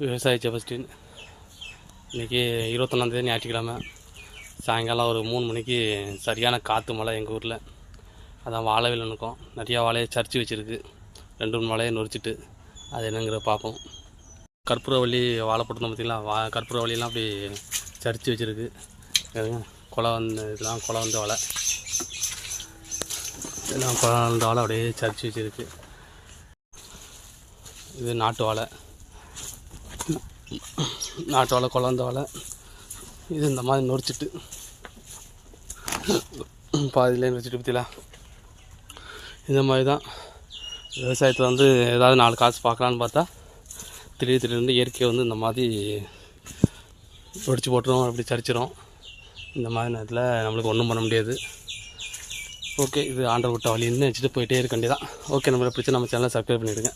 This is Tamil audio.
விவசாய செபஸ்டின். இன்றைக்கி 21 ஞாயிற்றுக்கிழமை சாயங்காலம் ஒரு 3 மணிக்கு சரியான காற்று மழை எங்கள் ஊரில். அதான் வாழைவில் நிற்கும். நிறையா வாழையை சரிச்சு வச்சுருக்கு. 2-3 வாழையை நொறிச்சிட்டு அது என்னங்கிற பார்ப்போம். கற்பூரவள்ளி வாழை போட்டுருந்தோம் பார்த்திங்களா, கற்பூரவள்ளியெல்லாம் அப்படி சரிச்சு வச்சுருக்கு. கொலை இதெல்லாம் கொலை வந்த வாழை, இதெல்லாம் கொலை வந்த வாழை அப்படியே சரிச்சு வச்சுருக்கு. இது நாட்டு வாழை, கொலை வந்த வாழை. இது இந்த மாதிரி நொறிச்சிட்டு பாதியிலே நொறிச்சிட்டு பற்றிலாம். இந்த மாதிரி தான் விவசாயத்தில் ஏதாவது 4 காசு பார்க்கலான்னு பார்த்தா திடீர்னு இயற்கையை இந்த மாதிரி ஒடிச்சு போட்டுரும், அப்படி சரிச்சிரும். இந்த மாதிரி நேரத்தில் நம்மளுக்கு ஒன்றும் பண்ண முடியாது. ஓகே, இது ஆண்டவர் விட்ட வழின்னு வச்சுட்டு போயிட்டே இருக்க வேண்டியதான். ஓகே, நம்மளை பிடிச்சி நம்ம சேனலை சப்ஸ்கிரைப் பண்ணிவிடுங்க.